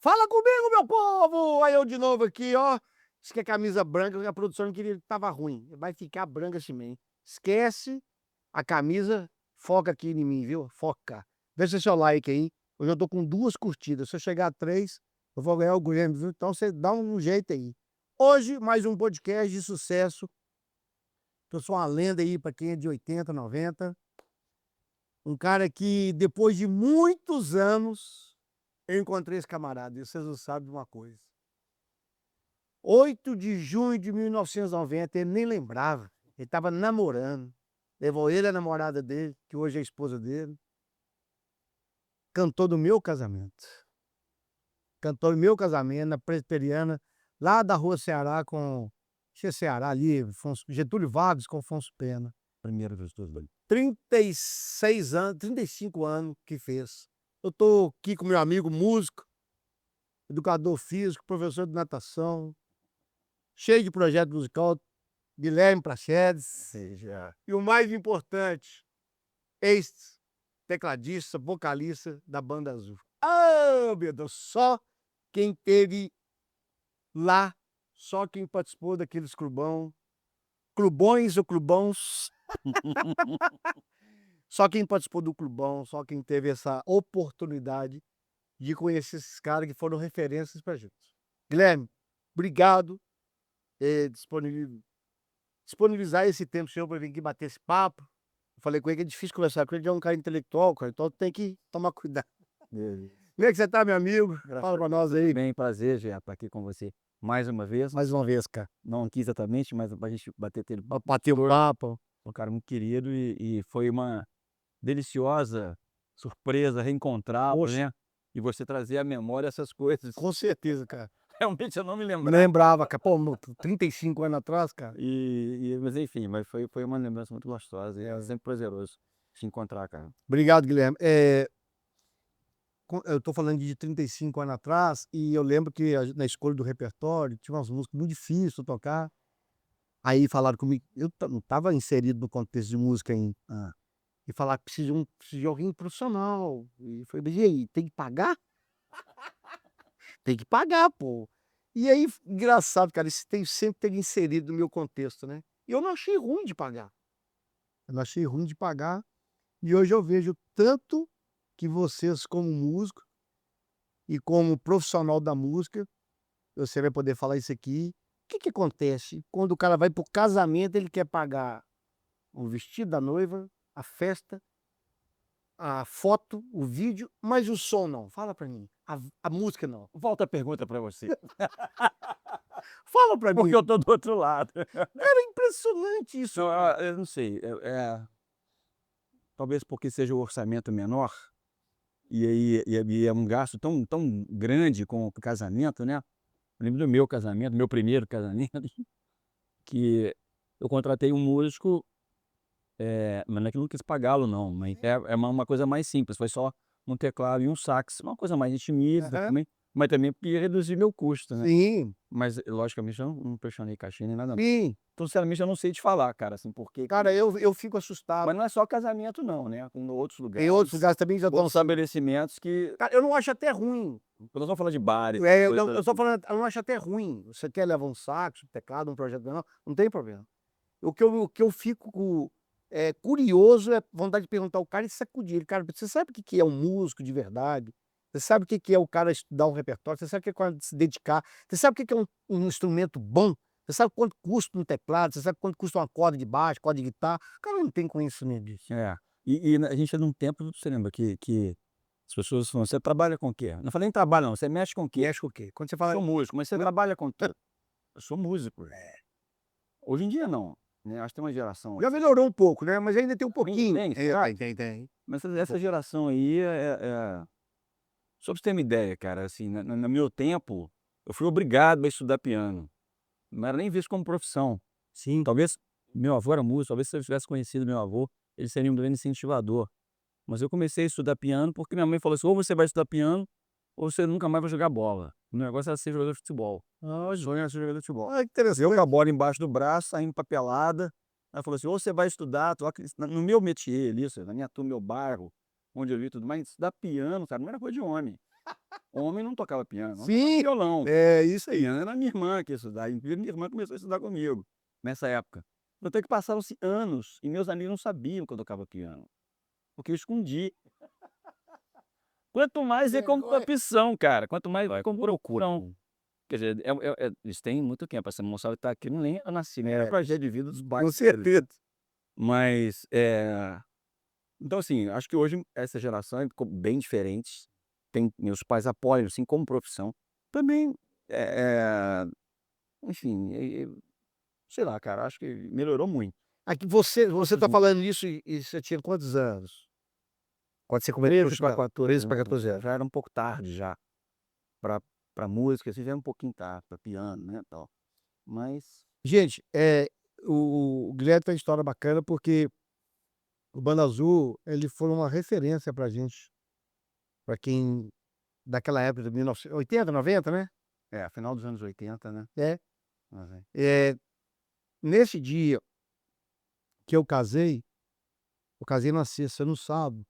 Fala comigo, meu povo! Aí eu de novo aqui, ó. Isso que é camisa branca, a produção não queria, tava ruim. Vai ficar branca assim mesmo. Esquece a camisa, foca aqui em mim, viu? Foca. Deixa seu like aí. Hoje eu tô com 2 curtidas. Se eu chegar a 3, eu vou ganhar o Grammy, viu? Então você dá um jeito aí. Hoje, mais um podcast de sucesso. Eu sou uma lenda aí pra quem é de 80, 90. Um cara que, depois de muitos anos, eu encontrei esse camarada. E vocês não sabem de uma coisa. 8 de junho de 1990, ele nem lembrava. Ele estava namorando. Levou ele, a namorada dele, que hoje é a esposa dele. Cantou do meu casamento. Cantou no meu casamento, na Presbiteriana, lá da Rua Ceará com... Acho que é Ceará ali, Getúlio Vargas com Afonso Pena. Primeira vez dos dois. 36 anos, 35 anos que fez. Eu tô aqui com meu amigo músico, educador físico, professor de natação, cheio de projeto musical, Guilherme Prachedes. Seja. E o mais importante, ex-tecladista, vocalista da Banda Azul. Ah, meu Deus, só quem teve lá, só quem participou daqueles clubões ou clubões, só quem participou do clubão, só quem teve essa oportunidade de conhecer esses caras que foram referências pra gente. Guilherme, obrigado disponibilizar esse tempo seu para vir aqui bater esse papo. Eu falei com ele que é difícil conversar com ele, ele é um cara intelectual, cara, então tem que tomar cuidado. Beleza. Como é que você tá, meu amigo? Fala pra nós aí. Bem, prazer, Jean, estar aqui com você mais uma vez. Mais uma vez, cara. Não aqui exatamente, mas pra gente bater aquele Bater um papo. um cara muito querido e foi uma deliciosa surpresa reencontrá-lo, Poxa, né? E você trazer à memória essas coisas. com certeza, cara. Realmente eu não me Me lembrava. lembrava, cara. Pô, 35 anos atrás, cara. Mas enfim, mas foi uma lembrança muito gostosa e é sempre prazeroso se encontrar, cara. Obrigado, Guilherme. Eu tô falando de 35 anos atrás e eu lembro que na escolha do repertório tinha umas músicas muito difíceis de tocar. Aí falaram comigo, eu não estava inserido no contexto de música ainda. E falaram que precisa de alguém profissional. E eu falei, mas e aí, tem que pagar? Tem que pagar, pô. E aí, engraçado, cara, isso sempre teve inserido no meu contexto, né? E eu não achei ruim de pagar. Eu não achei ruim de pagar. E hoje eu vejo tanto que vocês, como músico e como profissional da música, você vai poder falar isso aqui. O que que acontece quando o cara vai pro casamento, ele quer pagar o vestido da noiva, a festa, a foto, o vídeo, mas o som não? Fala pra mim. A música não. Volta a pergunta para você, Fala pra mim. porque eu tô do outro lado. Era impressionante isso. Eu não sei, talvez porque seja o orçamento menor, e é um gasto tão grande com o casamento, né. Eu lembro do meu casamento, meu primeiro casamento, que eu contratei um músico, mas não é que eu não quis pagá-lo não, mas é uma coisa mais simples, foi só um teclado e um sax, uma coisa mais intimista Aham. também, mas também porque ia reduzir meu custo, né. Sim, Mas logicamente eu não pressionei cachê nem nada não. sim. Então sinceramente eu não sei te falar, cara, assim, porque Cara, eu fico assustado. mas não é só casamento não, né, com outros Em outros lugares, lugares também já estão outros assim. estabelecimentos que Cara, eu não acho até ruim. quando nós vamos falar de bares, Eu coisas tô falando, eu não acho até ruim. Você quer levar um sax, um teclado, um projeto menor, não tem problema. O que eu fico curioso é vontade de perguntar ao cara e sacudir ele: "Cara, você sabe o que que é um músico de verdade? Você sabe o que que é o cara estudar um repertório? Você sabe o que é o cara se dedicar? Você sabe o que que é um instrumento bom? Você sabe quanto custa um teclado? Você sabe quanto custa uma corda de baixo, corda de guitarra?" O cara não tem conhecimento disso. é. A gente é num tempo, você lembra que as pessoas falam: "Você trabalha com o quê?" Não falei nem trabalho não, "Você mexe com o quê?" Mexe com o quê? Quando você fala "Sou músico", "Mas você hã, trabalha com o quê?" "Eu sou músico". Hoje em dia não, né, acho que tem uma geração já melhorou um pouco, né, mas ainda tem um pouquinho. tem, Tem, será? tem, tem. Mas essa geração aí só pra você ter uma ideia, cara, assim, no meu tempo, eu fui obrigado a estudar piano, não era nem visto como profissão. Sim. Talvez meu avô era músico, talvez se eu tivesse conhecido meu avô, ele seria um grande incentivador. Mas eu comecei a estudar piano porque minha mãe falou assim: "Ou você vai estudar piano, ou você nunca mais vai jogar bola". O negócio era ser jogador de futebol. Ah, O sonho era ser jogador de futebol. que Eu com a interessante. bola embaixo do braço, saindo pra pelada. Ela falou assim: "Ou você vai estudar", no meu métier ali, na minha turma, meu bairro, onde eu vi tudo mais, estudar piano, cara, não era coisa de homem. Homem não tocava piano, homem Sim, tocava violão. é isso aí. Piano era minha irmã que ia estudar, inclusive minha irmã começou a estudar comigo, nessa época. Tanto é que passaram-se anos e meus amigos não sabiam que eu tocava piano, porque eu escondi. Quanto mais é como Vergonha. opção, cara, quanto mais vai como procuração. Quer dizer, eles têm muito tempo, essa moçada que tá aqui nem era nasci, nem era projeto de vida dos pais Com deles. certeza. Mas, então assim, acho que hoje essa geração ficou bem diferente, meus pais apoiam, assim, como profissão. Também, enfim, sei lá, cara, acho que melhorou muito. Aqui você tá Muito. falando isso e você tinha quantos anos? Quando você começou a 13 para estudar? 14 13 para anos, 14 anos. já era um pouco tarde já, pra música, assim, já era um pouquinho tarde, pra piano, né, tal. Mas Gente, o Guilherme tem uma história bacana, porque o Banda Azul, ele foi uma referência pra gente, pra quem daquela época de 1980, 90, né. final dos anos 80, né. É. Aham. Nesse dia que eu casei na sexta, no sábado,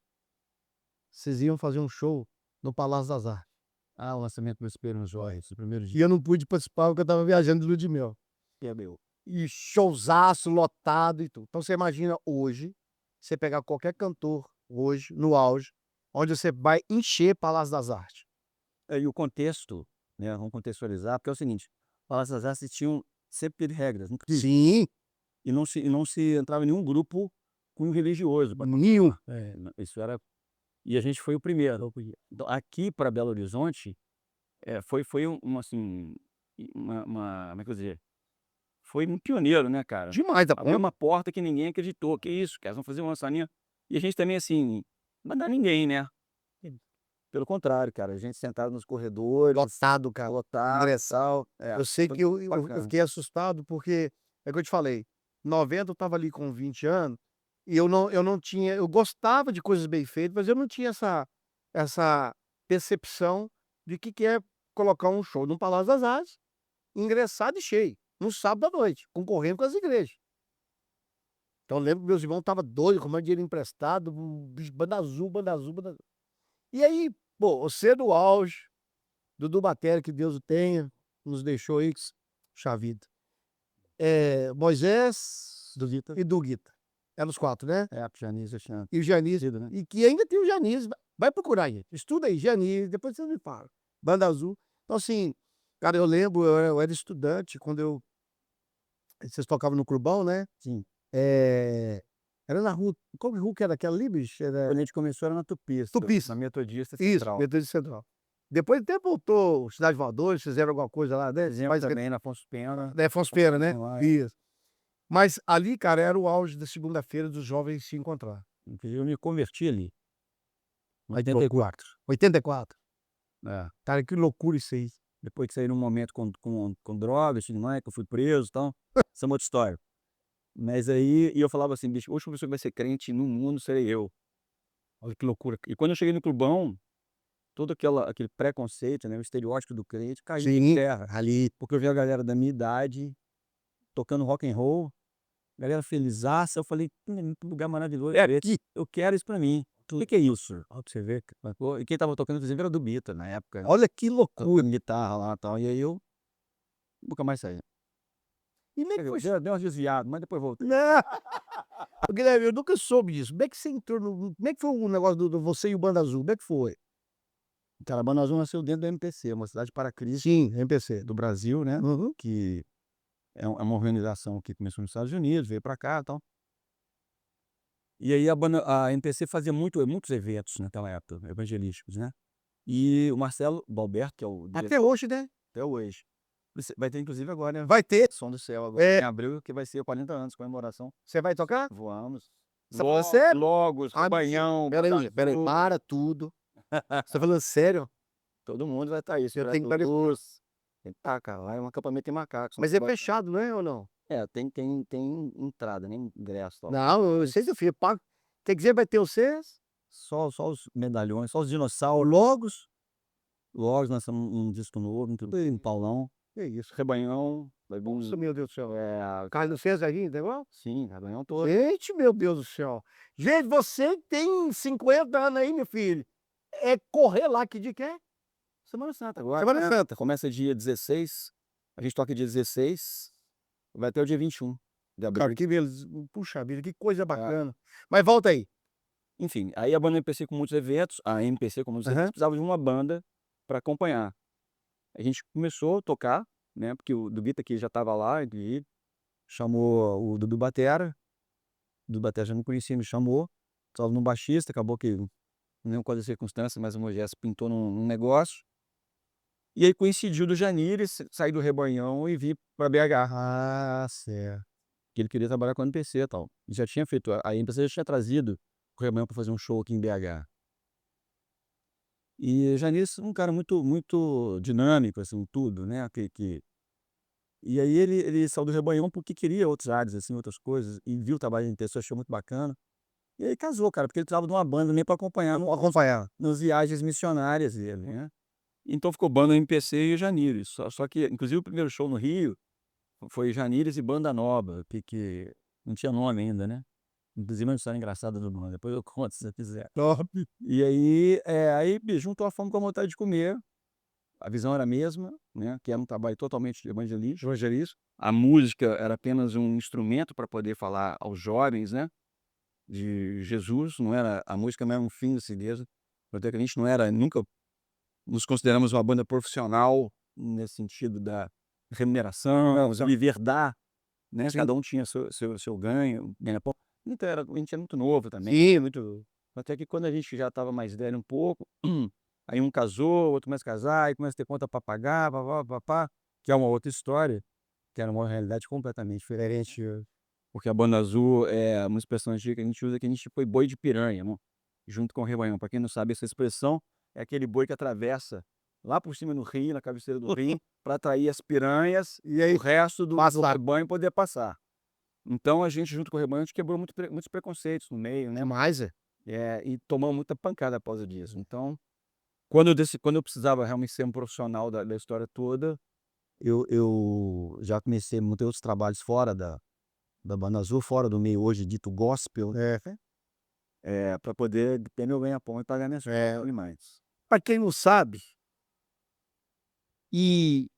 vocês iam fazer um show no Palácio das Artes. Ah, o lançamento do Espelho nos Olhos, o primeiro E dia. eu não pude participar, porque eu estava viajando de lua de mel. Que é meu. E showzaço lotado e tudo. Então você imagina hoje, você pegar qualquer cantor hoje, no auge, onde você vai encher Palácio das Artes. E o contexto, né, vamos contextualizar, porque é o seguinte, Palácio das Artes tinham sempre teve regras, inclusive, Sim, e não se entrava em nenhum grupo cunho religioso pra nenhum. tocar. Isso era, e a gente foi o primeiro. Então aqui para Belo Horizonte, foi assim, como é que eu vou dizer, foi um pioneiro, né, cara. Demais da Abriu conta. uma porta que ninguém acreditou, "Que isso, cara, vão fazer um lançamento", e a gente também, assim, não dá ninguém, né. Pelo contrário, cara, a gente sentado nos corredores, Lotado, cara. lotado, Ingressal. Eu sei foi que eu bacana. fiquei assustado, porque é o que eu te falei, 90 eu estava ali com 20 anos, e eu não tinha, eu gostava de coisas bem feitas, mas eu não tinha essa percepção de que é colocar um show no Palácio das Artes, ingressado e cheio, no sábado à noite, concorrendo com as igrejas. Então eu lembro que meus irmãos estavam doidos, arrumando dinheiro emprestado, bicho, Banda Azul, Banda Azul, Banda Azul. E aí, pô, você no auge, Dudu Batera, que Deus o tenha, nos deixou aí, puxa vida. Moisés Do Vitor. e Duguita. Eram os 4, né? Janice tinha E o Janice, sido, né. e que ainda tem o Janice, vai procurar aí, estuda aí, Janice, depois você me fala. Banda Azul. Então assim, cara, eu lembro, eu era estudante quando vocês tocavam no clubão, né? Sim. Eh, Era na rua, qual rua que era aquela ali, bicho? Era Quando a gente começou era na Tupista, Tupis. na Metodista Isso, Central. Metodista Central. Depois até voltou Cidade Voadores, fizeram alguma coisa lá, né? Fizemos Mas também na Afonso Pena. da Afonso Pena, né? Lá, Isso. Mas ali, cara, era o auge da segunda-feira dos jovens se encontrar. inclusive eu me converti ali, em Ai, que loucura. 84. 84. É. Cara, que loucura isso aí. Depois que saí num momento com drogas, tudo mais, que eu fui preso e tal, essa é uma outra história. Mas aí eu falava assim: "Bicho, a última pessoa que vai ser crente no mundo serei eu". Olha que loucura. E quando eu cheguei no clubão, todo aquele preconceito, né, o estereótipo do crente caiu por Sim, terra, ali. porque eu vi a galera da minha idade tocando rock and roll, galera felizaça, eu falei: que lugar maravilhoso é esse, eu quero isso pra mim. O que que é isso?" Ó, pra você ver, cara. Pô, e quem estava tocando inclusive era do Bita na época, Olha que loucura. tocando guitarra lá e tal, e aí eu nunca mais saí. E nem Quer que dizer, foi. deu umas desviadas, mas depois voltei. Não. Ô, Guilherme, eu nunca soube disso. Como é que você entrou no. Como é que foi o negócio do você e o Banda Azul? Como é que foi? Cara, a Banda Azul nasceu dentro da MPC, uma cidade para Cristo Sim, MPC. do Brasil, né, Uhum. que é uma organização que começou nos Estados Unidos, veio pra cá e tal. E aí a MPC fazia muitos eventos naquela época, evangelísticos, né. E o Marcelo Balberto, que é o Até diretor hoje, né? até hoje, vai ter inclusive agora, né, Vai ter. Som do Céu agora É. em abril, que vai ser 40 anos, comemoração. Você vai tocar? Vamos. Você tá falando sério? Logos, Ah, Maranhão, pera Banda aí, pera aí, Azul, para tudo. Você tá falando sério? todo mundo vai estar aí, Eu tenho que Segurança estar. Luz, tem que estar, cara, lá é um acampamento em macacos, Mas é fechado, não é ou não? tem entrada, nem ingresso, tal. Não, eu sei se eu fui pago. Quer dizer, vai ter vocês, Só os medalhões, só os dinossauros. Logos. Logos, lançamos um disco novo, em Paulão. Que isso? Rebanhão, vai vir Nossa, meu Deus do céu. é, Carlos César ainda, igual? sim, Rebanhão todo. Gente, meu Deus do céu. Gente, você que tem 50 anos aí, meu filho, é correr lá, que dia que é? Semana Santa agora, Semana né. Santa. Começa dia 16, a gente toca dia 16, vai até o dia 21 de Cara, abril. que beleza. Puxa vida, que coisa É. bacana. Mas volta aí. Enfim, aí a banda MPC com muitos eventos, a MPC com muitos eventos, Aham. precisava de uma banda para acompanhar. A gente começou a tocar, né, porque o do Guita que já estava lá, e chamou o Dudu Batera. O Dudu Batera já me conhecia, me chamou, precisava de um baixista, acabou que não lembro quais as circunstâncias, mas o Moisés pintou num negócio. E aí coincidiu do Janires sair do Rebanhão e vir para BH, Ah, certo. que ele queria trabalhar com a MPC e tal. E já tinha feito a MPC já tinha trazido o Rebanhão para fazer um show aqui em BH. E Janires um cara muito dinâmico, assim, tudo, né, e aí ele saiu do Rebanhão porque queria outros ares, assim, outras coisas, e viu o trabalho da MPC, achou muito bacana. E aí casou, cara, porque ele precisava de uma banda também para acompanhar Vou acompanhar. nas viagens missionárias dele, né. Então ficou banda MPC e Janires, só que inclusive o primeiro show no Rio foi Janires e Banda Nova, que não tinha nome ainda, né. Inclusive é uma história engraçada do nome, depois eu conto se você quiser. Top. E aí, aí bicho, juntou a fome com a vontade de comer, a visão era a mesma, né, que era um trabalho totalmente evangelístico, a música era apenas um instrumento para poder falar aos jovens, né, de Jesus, não era a música não era um fim em si mesmo, até que a gente não era nunca nos consideramos uma banda profissional, nesse sentido da remuneração, Não, já viver da, né, sim. cada um tinha seu ganho, ganha-pão. Então a gente era muito novo também, Sim, muito até que quando a gente já estava mais velho um pouco, aí um casou, outro começa a casar, aí começa a ter conta para pagar, pá-pá-pá-pá, que é uma outra história, que era uma realidade completamente diferente, porque a Banda Azul é uma expressão antiga que a gente usa, que a gente foi boi de piranha, né, junto com o Rebanhão. Para quem não sabe essa expressão, é aquele boi que atravessa lá por cima do rio, na cabeceira do rio, para atrair as piranhas, e o aí resto do passa rebanho poder passar. Então a gente junto com o rebanho, a gente quebrou muitos preconceitos no meio, né, demais, é. e tomamos muita pancada após disso. Então, quando eu precisava realmente ser um profissional da história toda, eu já comecei a ter outros trabalhos fora da Banda Azul, fora do meio hoje dito gospel, É, para poder ter meu ganha-pão e pagar minhas contas é. e mais. Pra quem não sabe, e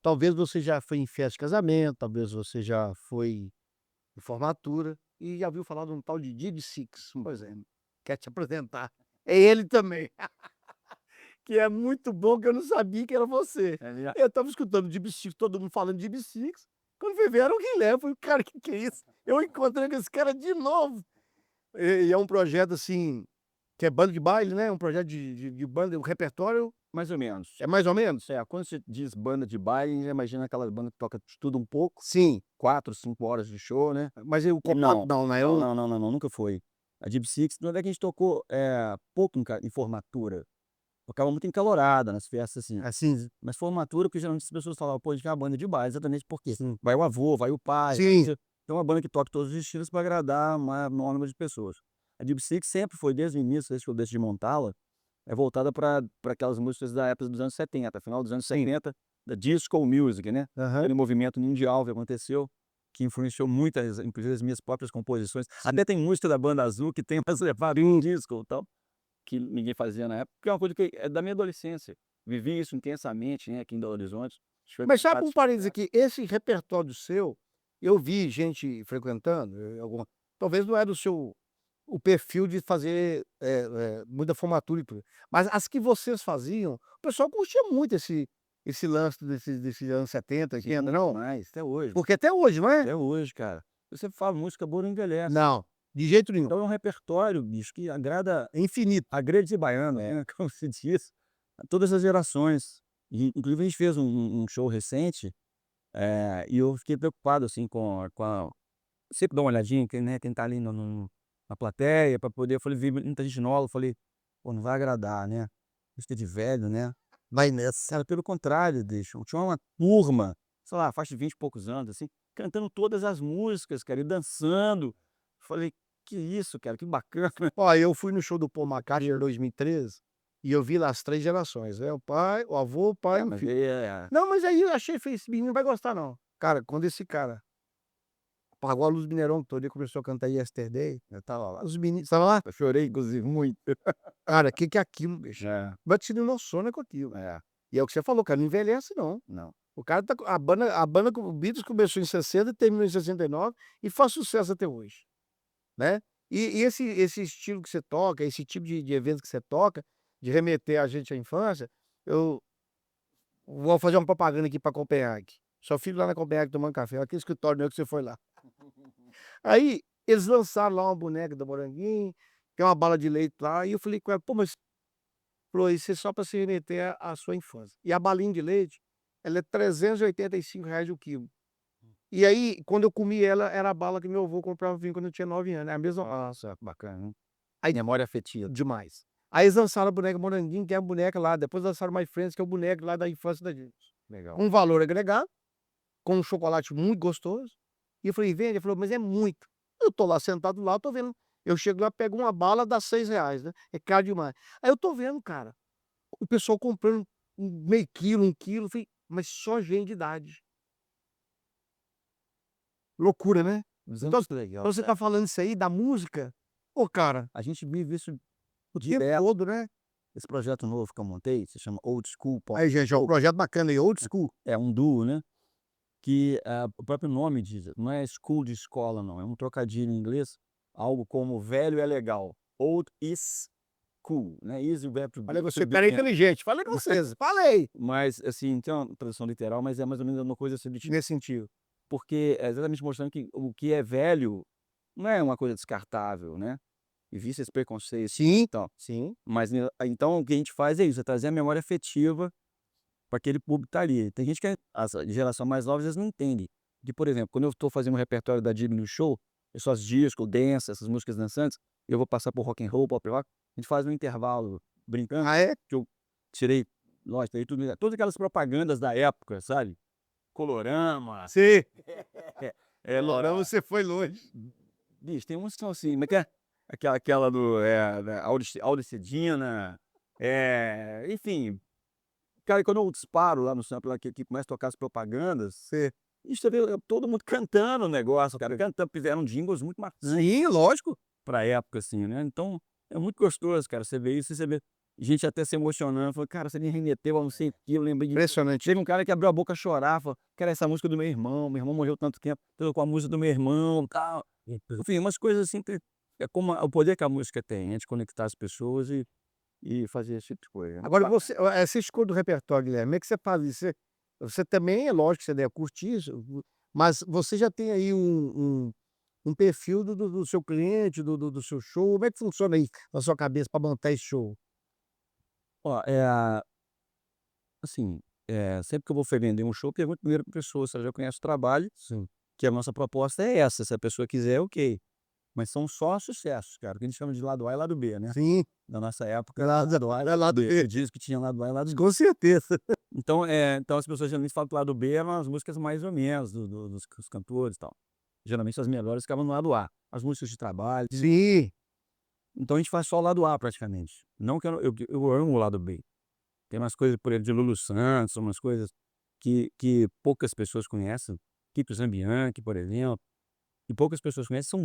talvez você já foi em festa de casamento, talvez você já foi em formatura e já viu falar de um tal de Didi Six, pois é, quer te apresentar. É ele também, que é muito bom, que eu não sabia que era você. É, já Eu estava escutando Didi Six, todo mundo falando de Didi Six, quando fui ver era o Guilherme, eu falei: "Cara, que é isso?". Eu encontrei com esse cara de novo. E é um projeto, assim, que é banda de baile, né, um projeto de banda, o repertório mais ou menos. é mais ou menos? Quando você diz banda de baile, já imagina aquela banda que toca de tudo um pouco, Sim, 4, 5 horas de show, né. mas e o compacto Não, não, né, não, eu não, não, não, não, nunca foi. A Deep Six, não é que a gente tocou, pouco em formatura, tocava muito em calorada, nas festas, assim. assim Mas formatura, porque geralmente as pessoas falavam: "Pô, a gente quer uma banda de baile", exatamente porque sim. vai o avô, vai o pai, Sim, então uma banda que toque todos os estilos para agradar a maior número de pessoas. A Deep Six sempre foi, desde o início, desde que eu decidi montá-la, é voltada para aquelas músicas da época dos anos 70, final dos anos sim. 70, da disco music, né, Aham. aquele movimento mundial que aconteceu, que influenciou muitas, inclusive as minhas próprias composições. Sim. Até tem música da Banda Azul que tem umas levadas em disco e tal, que ninguém fazia na época, que é uma coisa que é da minha adolescência. Vivi isso intensamente, né, aqui em Belo Horizonte. A gente foi Mas pra sabe vários um parênteses concertos. aqui, esse repertório seu, eu vi gente frequentando, alguma talvez não é do seu o perfil de fazer, muita formatura e tudo, mas as que vocês faziam, o pessoal curtia muito esse lance desse anos 70, Sim, 80, não? demais, até hoje. Porque até hoje, não é? Até hoje, cara. Eu sempre falo, música boa não envelhece. Não, de jeito nenhum, Então é um repertório, bicho, que agrada é infinito. a grande baiano, É. né, como se diz, a todas as gerações. E inclusive a gente fez um show recente, e eu fiquei preocupado, assim, com a sempre dá uma olhadinha, quem tá ali na plateia pra poder, eu falei, vi muita gente nova, eu falei: "Pô, não vai agradar, né, música de velho, né". Vai nessa. Cara, pelo contrário, bicho, tinha uma turma, sei lá, faixa de 20 e poucos anos, assim, cantando todas as músicas, cara, e dançando. Falei: "Que isso, cara, que bacana". Ó, eu fui no show do Paul McCartney em 2013, e eu vi lá as 3 gerações, né, o pai, o avô, o pai É, e o mas filho. aí Não, mas aí eu achei, falei: "Esse menino vai gostar não". Cara, quando esse cara apagou a luz do Mineirão todo, ele começou a cantar Yesterday, eu estava lá, os meninos estava lá? Eu chorei, inclusive, muito. Cara, que é aquilo, bicho? É, Batido no sono é com aquilo. é, E é o que você falou, cara, não envelhece não. não. O cara tá a banda o Beatles começou em 60 e terminou em 69 e faz sucesso até hoje, né. E esse estilo que você toca, esse tipo de evento que você toca, de remeter a gente à infância, eu vou fazer uma propaganda aqui pra Copenhague. Só fico lá na Copenhague tomando café, aquele escritório meu que você foi lá. Aí, eles lançaram lá uma boneca do Moranguinho, tem uma bala de leite lá, e eu falei com ela: "Pô, mas", falou: "Isso é só pra se remeter à sua infância". E a balinha de leite, ela é R$ 385 o quilo. E aí, quando eu comi ela, era a bala que meu avô comprava pra mim quando eu tinha 9 anos, é a mesma. Nossa, bacana, hein. Aí Memória afetiva. demais. Aí eles lançaram a boneca Moranguinho, que é a boneca lá, depois lançaram My Friends, que é o boneco lá da infância da gente. Legal. Um valor agregado, com um chocolate muito gostoso, e eu falei: "Vende?" Ele falou: "Mas é muito". Eu tô lá sentado lá, eu tô vendo, eu chego lá, pego uma bala, dá R$ 6, né, é caro demais. Aí eu tô vendo, cara, o pessoal comprando meio quilo, 1 quilo, eu falei: "Mas só gente de idade". Loucura, né? Então Muito legal, então você tá falando isso aí da música, pô, cara, a gente vive isso o tempo direto. todo, né? Esse projeto novo que eu montei, se chama Old School Pop Aí, gente, ó, um projeto bacana aí, old school. é um duo, né, que, o próprio nome diz, não é school de escola não, é um trocadilho em inglês, algo como velho é legal, old is cool, né, is o verbo Olha, to você be, cara é inteligente, falei com vocês, falei! mas, assim, tem uma tradução literal, mas é mais ou menos uma coisa assim do tipo, Nesse sentido. porque é exatamente mostrando que o que é velho não é uma coisa descartável, né, existe esse preconceito Sim, e tal, sim. mas então o que a gente faz é isso, é trazer a memória afetiva para aquele público que tá ali. Tem gente que as geração mais nova, às vezes, não entende. Que, por exemplo, quando eu estou fazendo um repertório da Dib no show, eu só as disco, dance, essas músicas dançantes, eu vou passar por rock and roll, pop rock, a gente faz um intervalo brincando, Ah, é? que eu tirei, lógico, tirei tudo, todas aquelas propagandas da época, sabe? Colorama, Sim. Então Lora você foi longe. bicho, tem uns que são assim, como é que é? Aquela do, da Audicedina, enfim, cara, quando eu disparo lá no sample lá que começa a tocar as propagandas, Sim. isso você vê todo mundo cantando o negócio, cara, cantando, fizeram jingles muito marcantes Sim, lógico. pra época, assim, né. Então, é muito gostoso, cara, você vê isso e você vê gente até se emocionando, falou: "Cara, você me remeteu a não sei o que, eu lembrei de". Impressionante. Teve um cara que abriu a boca a chorar, falou: "Cara, essa música do meu irmão morreu tanto tempo, tô com a música do meu irmão, tal". Enfim, umas coisas assim que é como o poder que a música tem, é de conectar as pessoas e fazer esse tipo de coisa. Muito Agora bacana. você, essa escolha do repertório, Guilherme, como é que você faz isso? Você também, é lógico que você deve curtir isso, mas você já tem aí um perfil do seu cliente, do seu show, como é que funciona aí na sua cabeça para montar esse show? Ó, assim, sempre que eu vou vender um show, eu pergunto primeiro para a pessoa se ela já conhece o trabalho, Sim. que a nossa proposta é essa, se a pessoa quiser, ok. Mas são só sucessos, cara, o que a gente chama de lado A e lado B, né. Sim, Na nossa época, lado A, lado você B, diz que tinha lado A e lado B. com certeza. Então as pessoas geralmente falam que o lado B eram as músicas mais ou menos dos cantores e tal. Geralmente as melhores ficavam no lado A, as músicas de trabalho. Sim, Então a gente faz só o lado A praticamente. Não que eu amo o lado B. Tem umas coisas, por exemplo, de Lulu Santos, umas coisas que poucas pessoas conhecem, Kiko Zambianchi, por exemplo, e poucas pessoas conhecem, são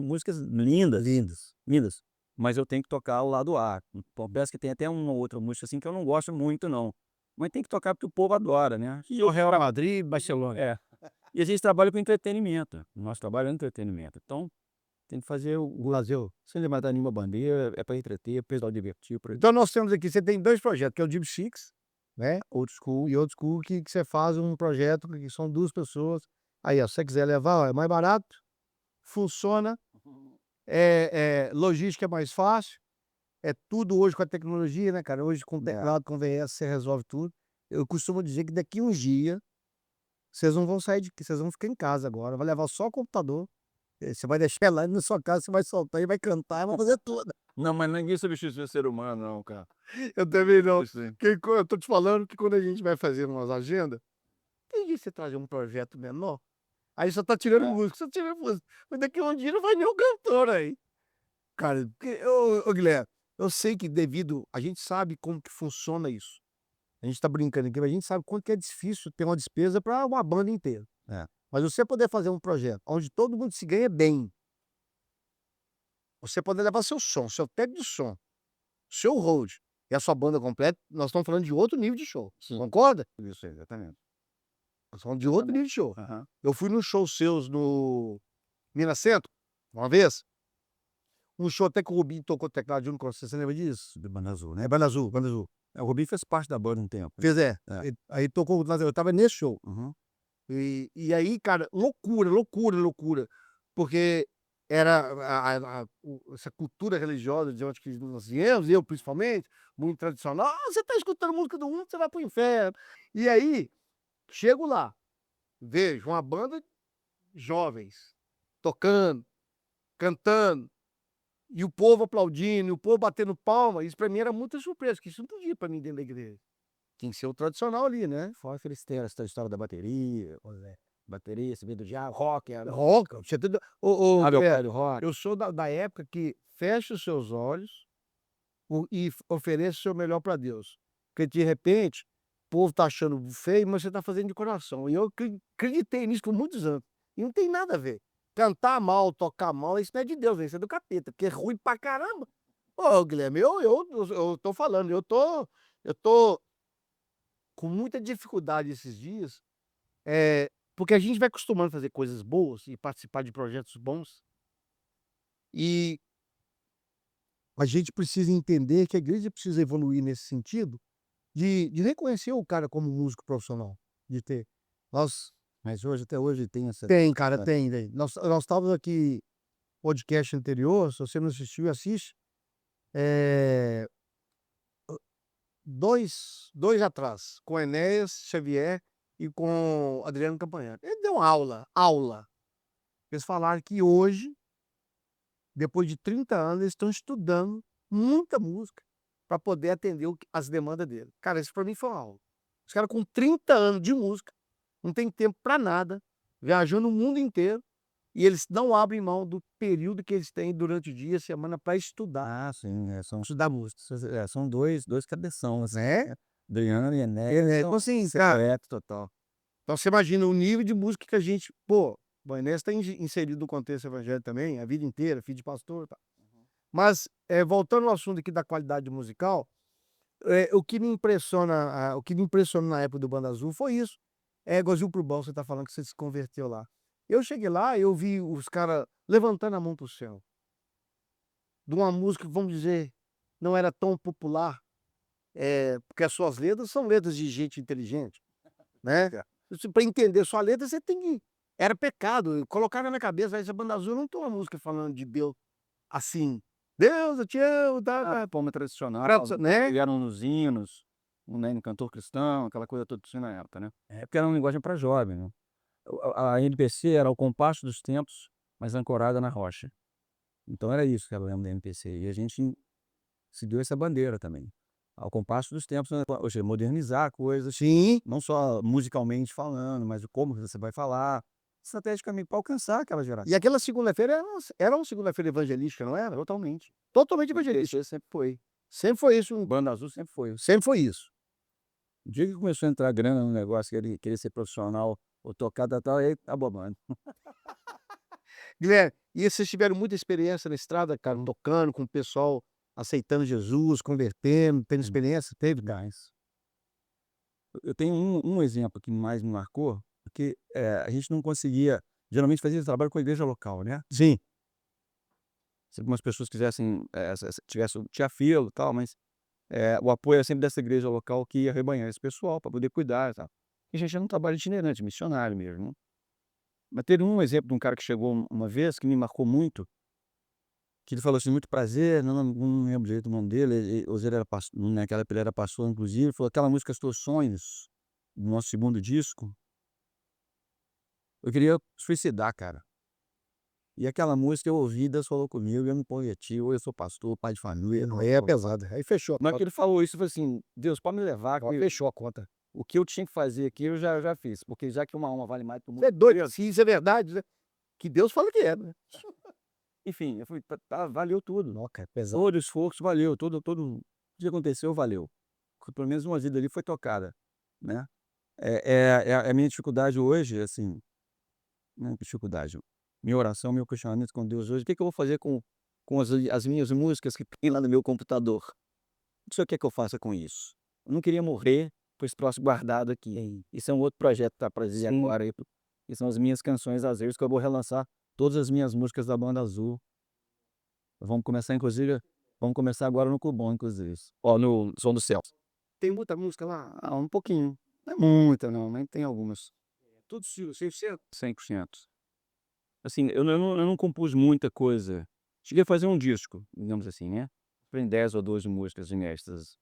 músicas lindas, lindos. lindas, mas eu tenho que tocar o lado A. Confesso que tem até uma outra música, assim, que eu não gosto muito não, mas tem que tocar porque o povo adora, né. E O eu Real Madrid, Barcelona. e a gente trabalha com entretenimento, nosso trabalho é entretenimento, então tem que fazer o Brasil. sem levantar nenhuma bandeira, é para entreter, para o pessoal divertir, pra Então nós temos aqui, você tem 2 projetos, que é o Deep Six, né, Old School e Old School, que você faz um projeto que são 2 pessoas. Aí, ó, se você quiser levar, ó, é mais barato, funciona, logística é mais fácil, é tudo hoje com a tecnologia, né, cara, hoje com é. teclado, com VS, você resolve tudo. Eu costumo dizer que daqui uns dias, vocês não vão sair de aqui, vocês vão ficar em casa agora, vai levar só o computador, você vai deixar lá na sua casa, você vai soltar e vai cantar, vai fazer tudo. Não, mas ninguém substitui o ser humano não, cara. Eu também não. Isso aí. Eu tô te falando que quando a gente vai fazer umas agendas, tem dia que você trazer um projeto menor, aí só tá tirando música, só tira música, mas daqui a um dia não vai nenhum cantor aí. Cara, porque ô Guilherme, eu sei que devido a gente sabe como que funciona isso. A gente tá brincando aqui, mas a gente sabe quanto que é difícil ter uma despesa para uma banda inteira. É. Mas você poder fazer um projeto onde todo mundo se ganha bem, você poder levar seu som, seu técnico de som, seu hold e a sua banda completa, nós estamos falando de outro nível de show, Sim. concorda? Isso, exatamente. Nós estamos falando de outro nível de show. Aham. Eu fui num show seus no Minas Centro, uma vez, um show até que o Rubinho tocou teclado junto com você lembra disso? De Banda Azul, né. É Banda Azul, Banda Azul. O Rubinho fez parte da banda um tempo. Fez É. aí tocou eu estava nesse show. Uhum. E aí, cara, loucura, loucura, loucura, porque era essa cultura religiosa de onde que nós viemos, eu principalmente, muito tradicional: "Ah, você tá escutando música do mundo, você vai para o inferno". E aí, chego lá, vejo uma banda de jovens tocando, cantando, e o povo aplaudindo, e o povo batendo palma, isso pra mim era muita surpresa, porque isso não podia pra mim dentro da igreja. Tem que ser o tradicional ali, né. Fora que eles têm essa história da bateria, bateria, Semente do Diabo, rock, Rock, você entendeu? Ô, sabe, o pai Guilherme, do rock. eu sou da época que fecha os seus olhos e ofereça o seu melhor para Deus, porque de repente, o povo tá achando feio, mas você tá fazendo de coração, e eu acreditei nisso por muitos anos, e não tem nada a ver. Cantar mal, tocar mal, isso não é de Deus, isso é do capeta, porque é ruim pra caramba. Ô, Guilherme, eu tô falando, eu tô com muita dificuldade esses dias, porque a gente vai acostumando a fazer coisas boas e participar de projetos bons, e a gente precisa entender que a igreja precisa evoluir nesse sentido, de reconhecer o cara como músico profissional, de ter nós Mas hoje, até hoje, tem essa. tem, cara, tem. Nós estávamos aqui, podcast anterior, se você não assistiu, assiste, eh, 2 atrás, com Enéas Xavier e com Adriano Campanharo. Ele deu uma aula. Eles falaram que hoje, depois de 30 anos, eles estão estudando muita música para poder atender as demandas dele. Cara, isso para mim foi uma aula. Os caras com 30 anos de música, não tem tempo para nada, viajando o mundo inteiro, e eles não abrem mão do período que eles têm durante o dia, semana, para estudar. Ah, sim, são Estudar música. são dois cabeção, assim, Né? né. Adriano e Enéas Então, são assim, cara, completo total. então você imagina o nível de música que a gente, pô, o Enéas está inserido no contexto evangélico também, a vida inteira, filho de pastor, tá. Mas, voltando ao assunto aqui da qualidade musical, o que me impressionou na época do Banda Azul foi isso. É igualzinho pro bom, você tá falando que você se converteu lá. Eu cheguei lá, eu vi os cara levantando a mão para o céu, de uma música que, vamos dizer, não era tão popular, porque as suas letras são letras de gente inteligente, né. Para entender sua letra, você tem que era pecado, colocaram na minha cabeça: "Essa Banda Azul não tem uma música falando de Deus assim, 'Deus, eu te amo', tá, Forma tradicional, né". vieram nos hinos, né, no cantor cristão, aquela coisa toda assim na época, né. É porque era uma linguagem para jovem, né. A MPC era ao compasso dos tempos, mas ancorada na rocha. Então era isso que era o lema da MPC, e a gente seguiu essa bandeira também. Ao compasso dos tempos, né, ou seja, modernizar coisas, Sim. não só musicalmente falando, mas o como você vai falar, estrategicamente para alcançar aquela E geração. aquela segunda-feira era uma segunda-feira evangelística, não era? Totalmente. Totalmente O evangelística. MPC sempre foi. Sempre foi isso, Banda Azul sempre foi. sempre foi isso. O dia que começou a entrar grana no negócio, querer ser profissional ou tocar tal, aí acabou a banda. Guilherme, e vocês tiveram muita experiência na estrada, cara, tocando com o pessoal, aceitando Jesus, convertendo, tendo experiência? Teve, cara? Gás. Eu tenho um exemplo que mais me marcou, porque, a gente não conseguia geralmente fazia trabalho com a igreja local, né. Sim. Se algumas pessoas quisessem, tinha fila e tal, mas, o apoio era sempre dessa igreja local que ia arrebanhar esse pessoal para poder cuidar e tal. E a gente era um trabalho itinerante, missionário mesmo, né. Mas teve um exemplo de um cara que chegou uma vez que me marcou muito, que ele falou assim: "Muito prazer", não lembro direito o nome dele, hoje ele era naquela época ele era pastor inclusive, falou: "Aquela música Os Teus Sonhos, do nosso segundo disco, eu queria suicidar, cara. E aquela música eu ouvi, Deus falou comigo, eu me converti, hoje eu sou pastor, pai de família". Aí é pesado, aí fechou a Na hora que conta. ele falou isso, eu falei assim: "Deus, pode me levar, Ó, que fechou a conta. o que eu tinha que fazer aqui eu já fiz, porque já que uma alma vale mais do que o Você mundo é doido, inteiro". se isso é verdade, né, que Deus fala que é, né. Enfim, eu falei: Tá, valeu tudo. Nó, cara, pesado. Todo o esforço valeu, todo o que aconteceu valeu. Porque pelo menos uma vida ali foi tocada, né. A minha dificuldade hoje, assim, né, dificuldade. Minha oração, meu questionamento com Deus hoje: "O que que eu vou fazer com as minhas músicas que tem lá no meu computador? O senhor quer que eu faça com isso?". Eu não queria morrer com esse troço guardado aqui. Isso é um outro projeto que tá pra dizer Sim. agora aí, que são as minhas canções azuis, que eu vou relançar todas as minhas músicas da Banda Azul. Vamos começar agora no Clubão, inclusive. Ó, no Som do Céu. Tem muita música lá? Ah, um pouquinho. Não é muita não, mas tem algumas. Tudo seu, 100%. 100%. Assim, eu não compus muita coisa. Cheguei a fazer um disco, digamos assim, né. Tem 10 ou 12 músicas inéditas.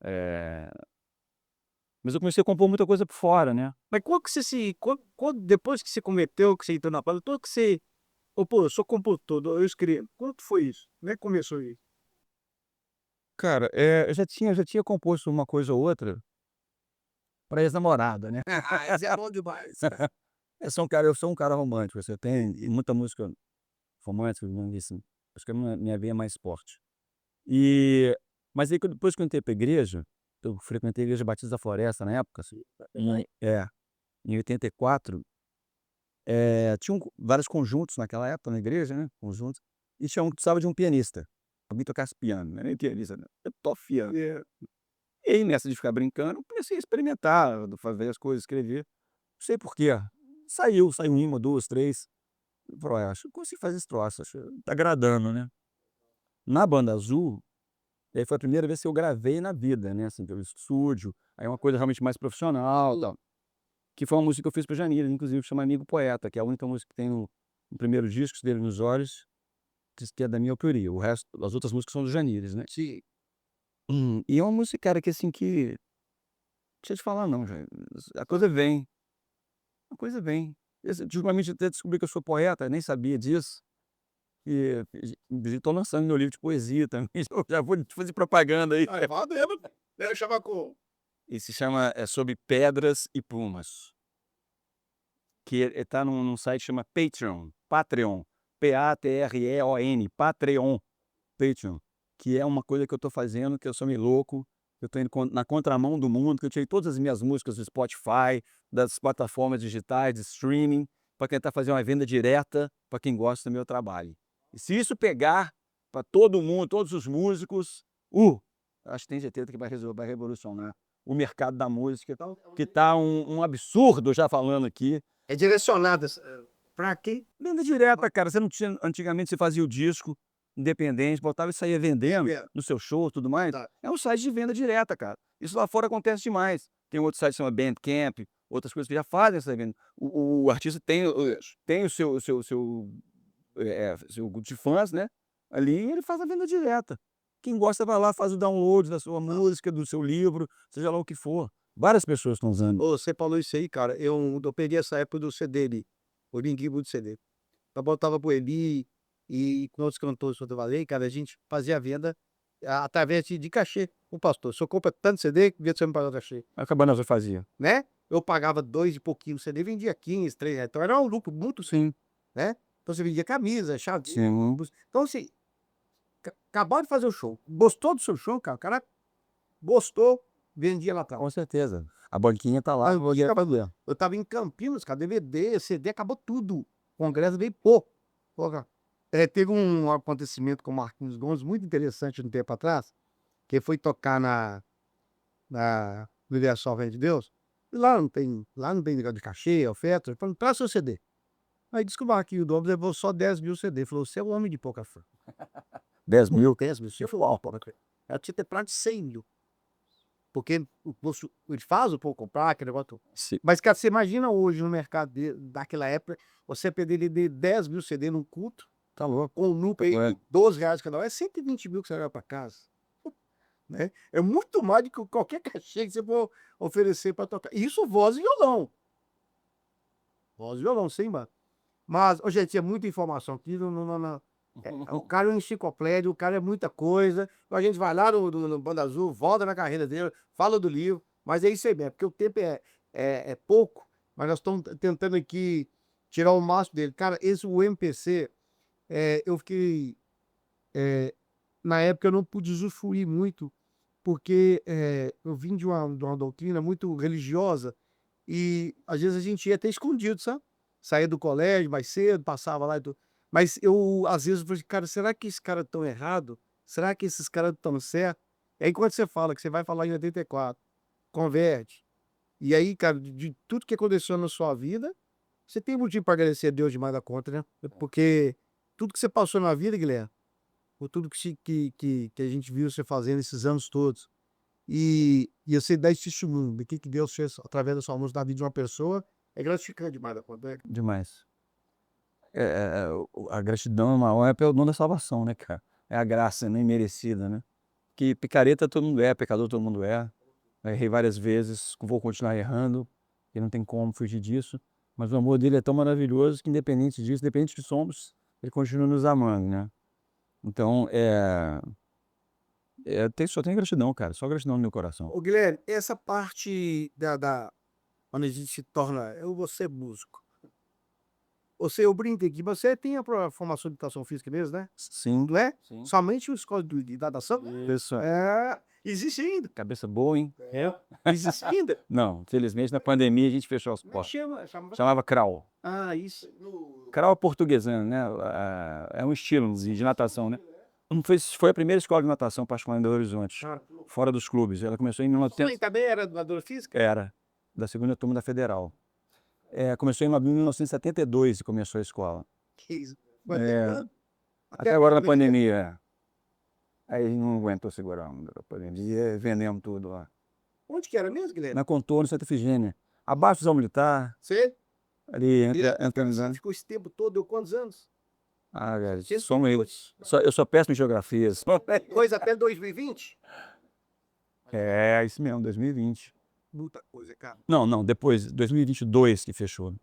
Eh, mas eu comecei a compor muita coisa por fora, né. Mas quando que você se quando depois que você cometeu, que você entrou na banda, quando que você: "Ô, pô, eu sou compositor, eu escrevo". Quando que foi isso? Como é que começou isso? Cara, eu já tinha composto uma coisa ou outra pra ex-namorada, né. Ah, isso é bom demais. Eu sou um cara romântico, assim, eu tenho muita música romântica, né, assim, acho que a minha veia é mais forte. E mas aí depois que eu entrei pra igreja, eu frequentei a Igreja Batista da Floresta na época, assim, em 84, tinham vários conjuntos naquela época na igreja, né, conjuntos, e tinha um que precisava de um pianista, alguém tocasse piano, não era nem pianista não, eu toco piano. E aí nessa de ficar brincando, eu comecei a experimentar, fazer as coisas, escrever, não sei por quê, saiu uma, 2, 3, eu falei: "Ué, acho que eu consigo fazer esse troço, acho que tá agradando, né". Na Banda Azul, e aí foi a primeira vez que eu gravei na vida, né, assim, pelo estúdio, aí é uma coisa realmente mais profissional, tal, que foi uma música que eu fiz pra Janira, inclusive, chama Amigo Poeta, que é a única música que tem no primeiro disco dele, Nos Olhos, que é da minha autoria, o resto as outras músicas são do Janires, né. Sim. E é uma música, cara, que assim, que deixa eu te falar não, velho, a coisa vem, a coisa vem. Ultimamente até descobri que eu sou poeta, nem sabia disso, e tô lançando meu livro de poesia também, eu já vou te fazer propaganda aí. Ah, é valendo. Deve chamar com E se chama, Sobre Pedras e Plumas, que tá num site que chama Patreon, Patreon, Patreon, que é uma coisa que eu tô fazendo, que eu sou meio louco, eu tô indo na contramão do mundo, que eu tirei todas as minhas músicas do Spotify, das plataformas digitais de streaming, para tentar fazer uma venda direta para quem gosta do meu trabalho. E se isso pegar para todo mundo, todos os músicos, acho que tem certeza que vai revolucionar o mercado da música, que tá um absurdo, já falando aqui. é direcionada pra quem Venda direta, cara, você não tinha, antigamente você fazia o disco independente, botava e saía vendendo é, no seu show, tudo mais. tá. É um site de venda direta, cara. Isso lá fora acontece demais. Tem outro site que chama Bandcamp, outras coisas que já fazem essa venda. O artista tem o seu grupo de fãs, né, ali, e ele faz a venda direta. Quem gosta vai lá, faz o download da sua música, do seu livro, seja lá o que for. Várias pessoas estão usando. Ô, você falou isso aí, cara, eu peguei essa época do CD ali, o Limbo de CD. Eu botava pro Eli e com outros cantores que eu falei, cara, a gente fazia a venda através de cachê. "O pastor, o senhor compra tanto CD, vê se você me paga o cachê", A Cabana já fazia. né. Eu pagava 2 e pouquinho o CD, vendia 15, 3 então era um lucro muito, Sim, né. Então você vendia camisa, chaveiro, sim, então assim, acabou de fazer o show, gostou do seu show, cara, o cara gostou, vendia latão. com certeza. A banquinha tá lá. Ah, eu estava em Campinas, cara, DVD, CD, acabou tudo. O congresso veio pouco. Pô, cara, teve um acontecimento com o Marquinhos Gomes muito interessante um tempo atrás, que ele foi tocar na Universal Reino de Deus, e lá não tem negócio de cachê, oferta, ele falou: "Traz seu CD". Aí disse que o Marquinhos Gomes levou só 10.000 CD, ele falou: "Você é um homem de pouca fé". 10.000. 10.000, eu falei: "Ó, ela tinha que ter prato de 100.000". Porque o bolso ele faz o povo comprar, aquele negócio todo. Se Mas, cara, você imagina hoje no mercado daquela época, você perder ali de 10.000 CD num culto, Tá louco. com um número aí, É. R$ 12 cada um, é 120.000 que você leva pra casa, né. É muito mais do que qualquer cachê que você for oferecer pra tocar. Isso voz e violão. Voz e violão, sem banda. Mas, ô gente, é muita informação aqui, não o cara é um enciclopédia, o cara é muita coisa, então a gente vai lá no Banda Azul, volta na carreira dele, fala do livro, mas é isso aí mesmo, porque o tempo é pouco, mas nós estamos tentando aqui tirar o máximo dele. Cara, o MPC, eu fiquei, na época eu não pude usufruir muito, porque, eu vim de uma doutrina muito religiosa, e às vezes a gente ia até escondido, sabe? saía do colégio mais cedo, passava lá e tudo. Mas eu, às vezes, eu falei, cara, será que esses caras estão errados? Será que esses caras estão certos? E aí, quando você fala que você vai falar em 84, converte. E aí, cara, de tudo que aconteceu na sua vida, você tem motivo para agradecer a Deus demais da conta, né? Porque tudo que você passou na vida, Guilherme, por tudo que a gente viu você fazendo esses anos todos, e você dá esse testemunho do que Deus fez através da sua música na vida de uma pessoa, é gratificante demais da conta, né? Demais. A gratidão maior é pelo dom da salvação, né, cara? É a graça, né, imerecida, né? Que picareta todo mundo é, pecador todo mundo é. Eu errei várias vezes, vou continuar errando, e não tem como fugir disso. Mas o amor dele é tão maravilhoso que independente disso, independente de que somos, ele continua nos amando, né? Então, só tem gratidão, cara, só gratidão no meu coração. Ô, Guilherme, essa parte quando a gente se torna, eu vou ser músico. Eu brinco aqui, você tem a formação de educação física mesmo, né? Sim, Não é? sim. Somente o escola de natação? Isso. Existe ainda. Cabeça boa, hein? Existe ainda. Não, infelizmente na pandemia a gente fechou as Como é que portas. chama? Chamava crawl. Isso. Crawl portuguesano, né? É um estilo de natação, né? Foi a primeira escola de natação particular em Belo Horizonte, fora dos clubes. Ela começou em Sua 1900. mãe também era educadora física? Era, da segunda turma da Federal. Começou em 1972 e começou a escola. Que isso. Até agora na pandemia. Aí não aguentou segurar a pandemia, vendemos tudo lá. Onde que era mesmo, Guilherme? Na Contorno, Santa Efigênia. Abaixo do Zão Militar, Você? ali entre Você ficou esse tempo todo, deu quantos anos? velho, Você somos eles. Eu sou péssimo em geografias. Coisa até 2020? É, isso mesmo, 2020. Muita coisa, cara. Não, depois, 2022 que fechou.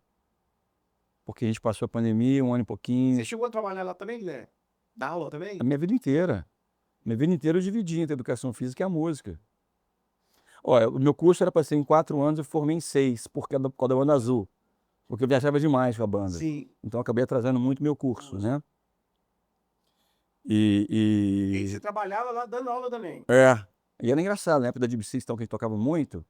Porque a gente passou a pandemia, um ano e pouquinho. Você chegou a trabalhar lá também, Guilherme? Dar aula também? A minha vida inteira. Minha vida inteira eu dividi entre a educação física e a música. Olha, o meu curso era para ser em 4 anos, eu formei em 6, por causa da Banda Azul. Porque eu viajava demais com a banda. Sim. Então eu acabei atrasando muito meu curso, né? E você trabalhava lá dando aula também? E era engraçado, na época da Deep Six, então, que a gente tocava muito.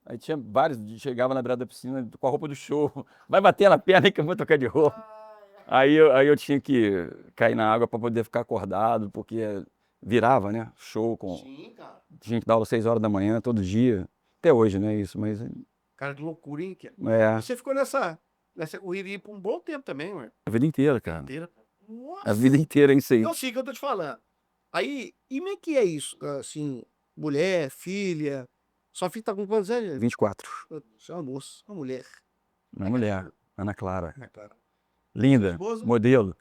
Aí tinha vários, chegava na beirada da piscina com a roupa do show. Vai bater na perna aí que eu vou tocar de roupa. Aí eu tinha que cair na água para poder ficar acordado, porque virava, né? Show com. Sim, cara. Tinha que dar aula às 6 horas da manhã, todo dia. Até hoje, né? Isso, mas. Cara, que loucura, hein? É, Você ficou nessa correria por um bom tempo também, ué. a vida inteira, cara. Inteira. A Nossa. vida inteira é isso aí. Eu sei que eu tô te falando. Aí, e como é que é isso? Assim, mulher, filha. Sua filha tá com quantos anos? 24. Você é uma moça, uma mulher. Uma mulher, Ana Clara. É claro. Linda, Esposa? modelo.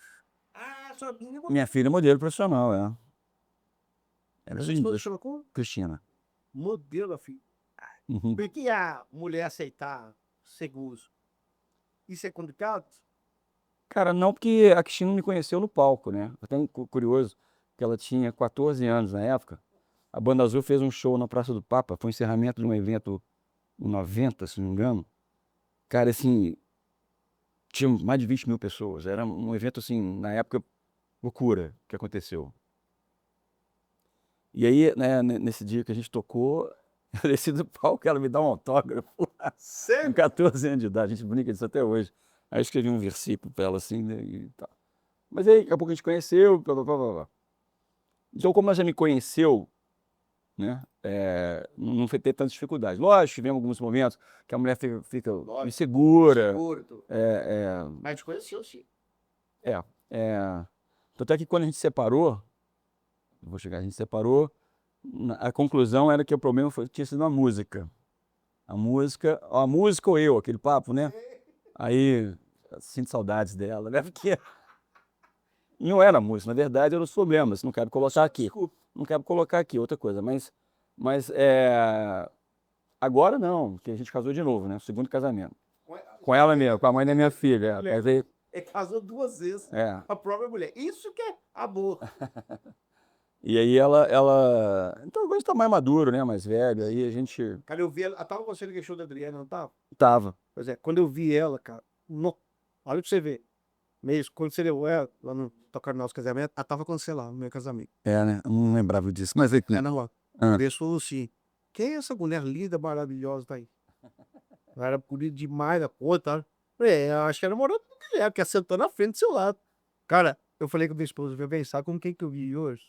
Sua filha. Minha filha é modelo profissional, é. Ela é Sua linda. esposa chama como? Cristina. Modelo da filha. Uhum. Por que a mulher aceitar seguros? Isso é complicado? Cara, não, porque a Cristina me conheceu no palco, né? Até curioso que ela tinha 14 anos na época. A Banda Azul fez um show na Praça do Papa, foi o encerramento de um evento em 90, se não me engano. Cara, assim, tinha mais de 20 mil pessoas. Era um evento, assim, na época, loucura que aconteceu. E aí, né, nesse dia que a gente tocou, eu desci do palco, ela me dá um autógrafo lá, com Sério? 14 anos de idade, a gente brinca disso até hoje. Aí eu escrevi um versículo pra ela assim, né, e tal. Mas aí, daqui a pouco a gente conheceu, blá, blá, blá, blá, blá. Então, como ela já me conheceu, né, não foi ter tantas dificuldades. Lógico, tivemos alguns momentos que a mulher fica insegura. Seguro. É, Mas te conheceu, sim. Tanto é que quando a gente separou, a gente separou, a conclusão era que o problema tinha sido a música. A música ou eu, aquele papo, né? Aí, eu sinto saudades dela, né? Porque não era música, na verdade eram os problemas, não quero colocar aqui. Desculpa. Não quero colocar aqui, outra coisa, mas agora não, porque a gente casou de novo, né? Segundo casamento. Com ela mesmo, com a mãe da minha filha. Casei, Casou 2 vezes com a própria mulher. Isso que é amor. E aí ela. Então agora está mais maduro, né? Mais velho. Aí a gente. Cara, eu vi ela tava com você no show da Adriana, não tava? Tava. Pois é, quando eu vi ela, cara, olha pra você ver. Mesmo, quando você levou ela lá no tocar no nosso casamento, ela tava com você lá, no meu casamento. Né? Eu não lembrava disso. Mas aí. Na rua. Ah. Deus falou assim: quem é essa mulher linda, maravilhosa, tá aí? Ela era bonita demais da conta, tá? Eu acho que era namorado do Guilherme, que sentou na frente do seu lado. Cara, eu falei com a minha esposa, eu falei: "Sabe com quem que eu vi hoje?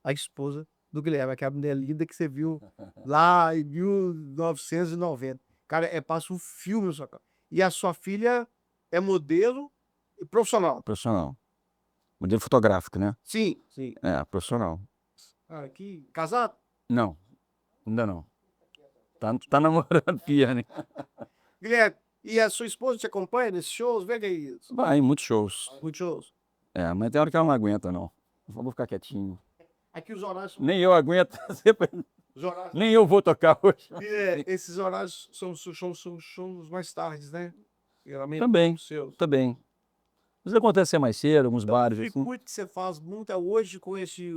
A esposa do Guilherme, aquela mulher linda que você viu lá em 1990. Cara, passa um filme na sua cara. E a sua filha é modelo e profissional?" Profissional. Modelo fotográfico, né? "Sim, sim." É, profissional. "Ah, que casado?" Não, ainda não. Tá namorando pia, né? "Guilherme, e a sua esposa te acompanha nesses shows? Vê que é isso." Vai em muitos shows. "Muitos shows?" É, mas tem hora que ela não aguenta, não. Vou ficar quietinho. Aqui os horários Nem eu aguento. os horários Nem eu vou tocar hoje. esses horários são os mais tardes, né? Geralmente Também, os seus. também. Às vezes acontece ser mais cedo, alguns Então, o bares assim. circuito que você faz muito é hoje com esse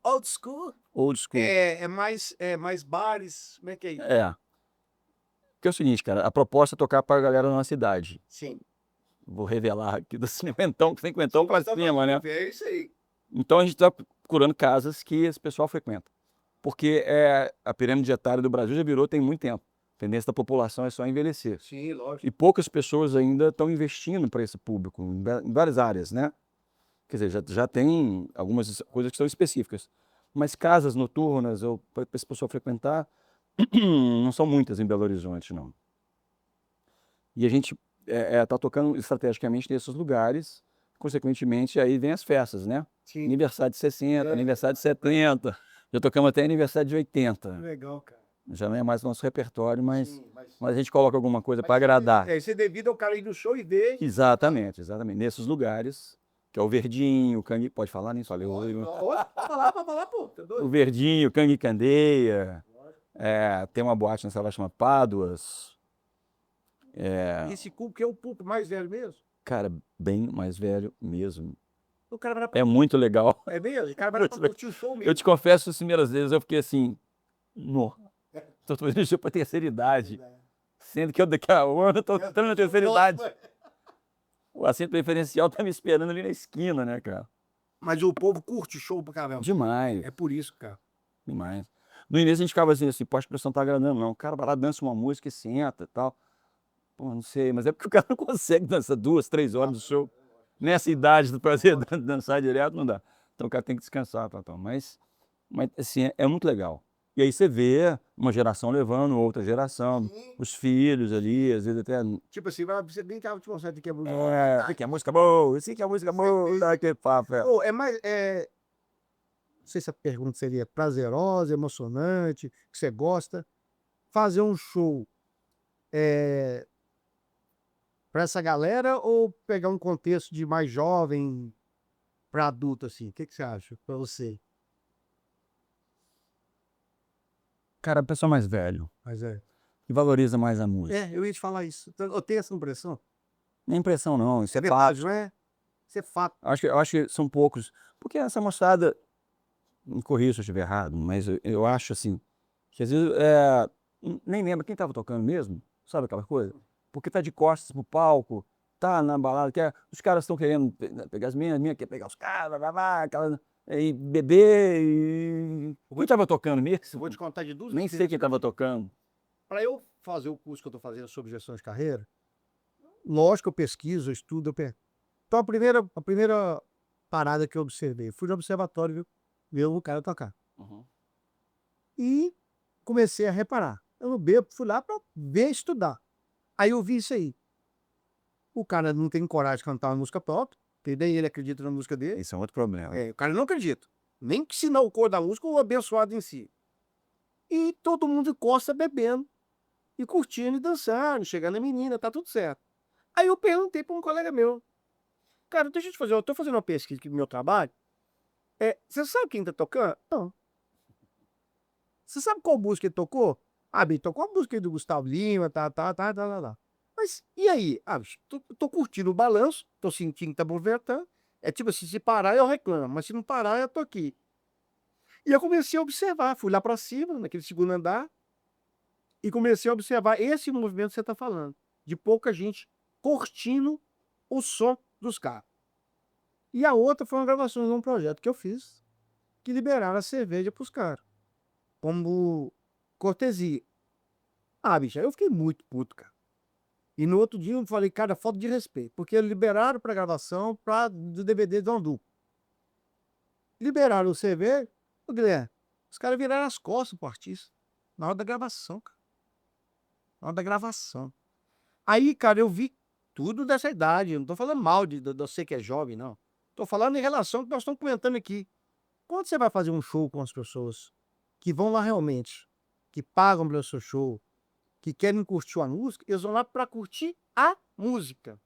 old school? Old school. É mais bares? Como é que é isso? É. Porque é o seguinte, cara, a proposta é tocar pra galera da nossa cidade. Sim. Vou revelar aqui do cinquentão pra cima, né? É isso aí. Então a gente tá procurando casas que esse pessoal frequenta. Porque a pirâmide etária do Brasil já virou tem muito tempo. A tendência da população é só envelhecer. Sim, lógico. E poucas pessoas ainda estão investindo para esse público, em várias áreas, né? Quer dizer, já tem algumas coisas que são específicas. Mas casas noturnas, ou para esse pessoal frequentar, não são muitas em Belo Horizonte, não. E a gente tá tocando estrategicamente nesses lugares, consequentemente, aí vem as festas, né? Sim. Aniversário de 60, aniversário de 70, já tocamos até aniversário de 80. Legal, cara. Já não é mais nosso repertório, mas Sim, a gente coloca alguma coisa para isso agradar. isso é devido ao cara ir no show e ver. Exatamente, exatamente. Nesses lugares, que é o Verdinho, o Cangue... Pode falar nisso? Olha, Pra falar, pô, tá o doido? Verdinho, o Cangue Candeia. Tem uma boate na cidade chamada Páduas. Esse Cuco que é o pulpo mais velho mesmo? Cara, bem mais velho mesmo. O cara vai É muito legal. É mesmo? O cara vai pra curtir o show Eu mesmo. te confesso, as primeiras vezes eu fiquei assim, no, tô fazendo show pra terceira idade. Sendo que eu daqui a um ano eu tô entrando na terceira idade. O assento preferencial tá me esperando ali na esquina, né, cara? Mas o povo curte show pra caramba. Demais, É por isso, cara. demais. No início a gente ficava assim, pô, acho que a pressão tá agradando, não. O cara vai lá, dança uma música e senta e tal. Pô, não sei, mas é porque o cara não consegue dançar 2, 3 horas do show. Nessa idade do prazer dançar direto, não dá. Então o cara tem que descansar, tal. Mas assim, é muito legal. E aí você vê uma geração levando outra geração, os filhos ali, às vezes até. Tipo assim, você nem tava te mostrando aqui a música. Esse que é música boa, esse que é música boa, aquele papo. Ô, não sei se a pergunta seria prazerosa, emocionante, que você gosta. Fazer um show pra essa galera ou pegar um contexto de mais jovem pra adulto, assim? O que você acha pra você? Cara, pessoa mais velho, Mas que valoriza mais a música. eu ia te falar isso. Então, eu tenho essa impressão. Nem impressão não, isso é Verdade, fato. não é? Isso é fato. Eu acho que são poucos. Porque essa moçada, me corrija se eu estiver errado, mas eu acho assim, que às vezes nem lembra quem estava tocando mesmo, sabe aquela coisa? Porque tá de costas pro palco, tá na balada, os caras estão querendo pegar as minhas quer pegar os caras, e beber, e... Quem estava tocando mesmo? Vou te contar de duas Nem sei quem experiências. estava tocando. Para eu fazer o curso que eu estou fazendo sobre gestão de carreira, lógico que eu pesquiso, eu estudo, Então a primeira parada que eu observei, fui no observatório, viu, ver o cara tocar. Uhum. E comecei a reparar. Eu não bebo, fui lá para ver e estudar. Aí eu vi isso aí. O cara não tem coragem de cantar uma música própria, porque nem ele acredita na música dele. Isso é outro problema. O cara não acredita. Nem que ensinar o cor da música ou o abençoado em si. E todo mundo encosta bebendo, e curtindo e dançando, chegando a menina, tá tudo certo. Aí eu perguntei para um colega meu, cara, deixa eu te fazer, eu tô fazendo uma pesquisa aqui no meu trabalho. Você sabe quem tá tocando? Não. Você sabe qual música ele tocou? Ah, bem, tocou a música aí do Gustavo Lima, tá. Mas e aí? Ah, bicho, tô curtindo o balanço, tô sentindo que tá movimentando. É tipo assim, se parar eu reclamo, mas se não parar eu tô aqui. E eu comecei a observar, fui lá pra cima, naquele segundo andar, e comecei a observar esse movimento que você tá falando, de pouca gente curtindo o som dos carros. E a outra foi uma gravação de um projeto que eu fiz, que liberaram a cerveja pros caras, como cortesia. Ah, bicho, aí eu fiquei muito puto, cara. E no outro dia eu falei, cara, falta de respeito, porque liberaram pra gravação do DVD do Andu. Liberaram o CV, ô Guilherme, os caras viraram as costas pro artista, na hora da gravação, cara. Na hora da gravação. Aí, cara, eu vi tudo dessa idade, eu não tô falando mal de você que é jovem, não. Tô falando em relação ao que nós estamos comentando aqui. Quando você vai fazer um show com as pessoas que vão lá realmente, que pagam pelo seu show, que querem curtir a música, eles vão lá pra curtir a música.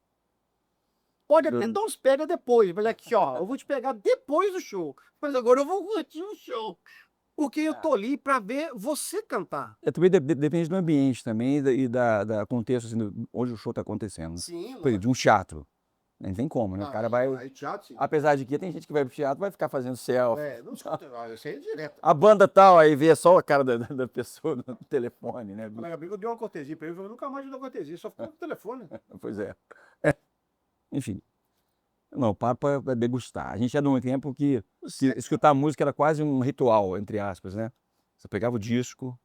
Pode até dar uns pega depois, mas aqui, ó, eu vou te pegar depois do show, mas agora eu vou curtir o show, porque eu tô ali pra ver você cantar. Também depende do ambiente também da contexto, assim, onde o show tá acontecendo. Sim, Por exemplo, de um teatro. Não tem como, né? O cara vai. Aí teatro, sim. Apesar de que tem gente que vai pro teatro vai ficar fazendo selfie. Não escuta, eu sei direto. A banda tal, aí vê só a cara da pessoa no telefone, né? Meu amigo deu uma cortesia pra ele, eu nunca mais dou cortesia, só ficou no telefone. Pois é. Enfim. Não, o papo é degustar. A gente é de um tempo que escutar música era quase um ritual, entre aspas, né? Você pegava o disco,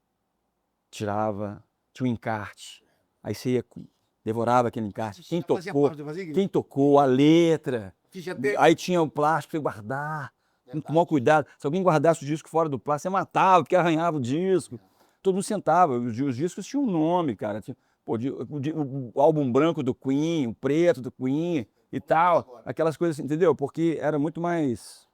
tirava, tinha um encarte, aí você ia, devorava aquele encarte. Quem tocou, a letra, aí tinha o plástico pra você guardar, com o maior cuidado. Se alguém guardasse o disco fora do plástico, você matava, porque arranhava o disco. Todo mundo sentava, os discos tinham um nome, cara. Pô, o álbum branco do Queen, o preto do Queen e tal, aquelas coisas assim, entendeu? Porque era muito mais...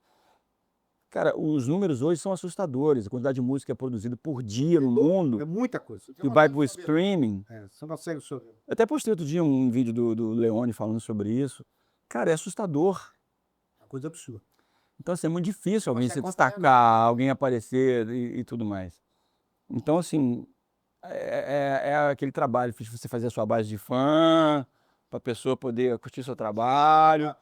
Cara, os números hoje são assustadores, a quantidade de música produzida por dia no mundo, É muita coisa. que vai pro streaming. Você não consegue saber. Eu até postei outro dia um vídeo do Leone falando sobre isso. Cara, é assustador. Coisa absurda. Então, assim, é muito difícil alguém Você se acompanha, destacar, alguém aparecer e tudo mais. Então, assim, é aquele trabalho de você fazer a sua base de fã, pra pessoa poder curtir seu trabalho.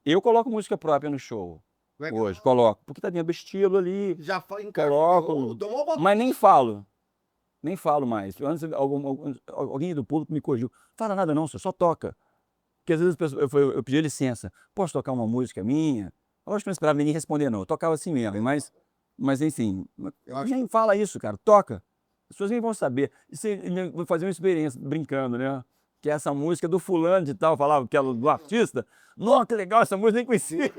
Eu coloco música própria no show. Legal. Hoje, coloco. Porque tá dentro do estilo ali. Já Coloco. Mas nem falo. Nem falo mais. Antes, alguém do público me corrigiu. Fala nada não, você só toca. Porque às vezes eu pedi licença. Posso tocar uma música minha? Eu acho que não esperava ninguém responder não. Eu tocava assim mesmo. Mas enfim, nem fala isso, cara. Toca. As pessoas nem vão saber. Vou fazer uma experiência brincando, né? Que essa música é do fulano de tal, falava que era do artista. Nossa, que legal, essa música nem conhecia.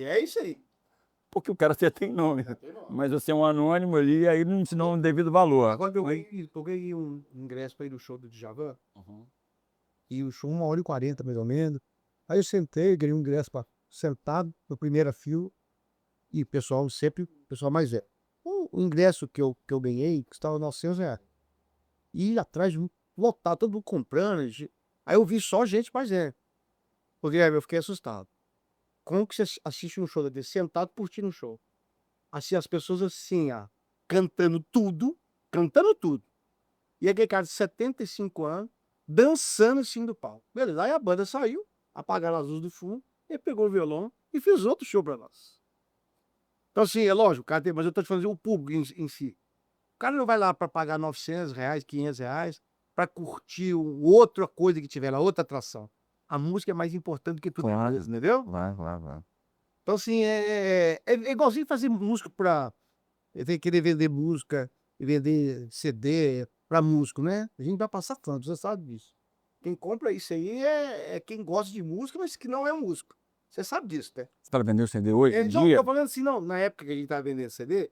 É isso aí. Porque o cara já tem nome. Mas você é um anônimo ali e aí não te dá um devido valor. Agora eu ganhei um ingresso para ir no show do Djavan. E o show 1h40 mais ou menos. Aí eu sentei, ganhei um ingresso para sentado na primeira fila. E o pessoal sempre, o pessoal mais velho. O ingresso que eu ganhei custava R$ 900. E atrás, lotado, todo mundo comprando. Aí eu vi só gente mais velha. Porque aí eu fiquei assustado. Como que você assiste um show desse sentado curtindo o show? Assim, as pessoas assim, ó, cantando tudo. E aquele cara de 75 anos, dançando assim do palco. Beleza, aí a banda saiu, apagaram as luzes do fundo, ele pegou o violão e fez outro show pra nós. Então assim, é lógico, cara mas eu tô te falando o público em si. O cara não vai lá pra pagar R$ 900, R$ 500, pra curtir outra coisa que tiver lá, outra atração. A música é mais importante do que tudo, Claro. entendeu? Vai. Então assim, é igualzinho fazer música pra... querer vender música e vender CD pra músico, né? A gente vai passar fã, você sabe disso. Quem compra isso aí é quem gosta de música, mas que não é músico. Você sabe disso, né? Você tá vendendo CD hoje em Então, dia? tô falando assim, não, na época que a gente tava vendendo CD,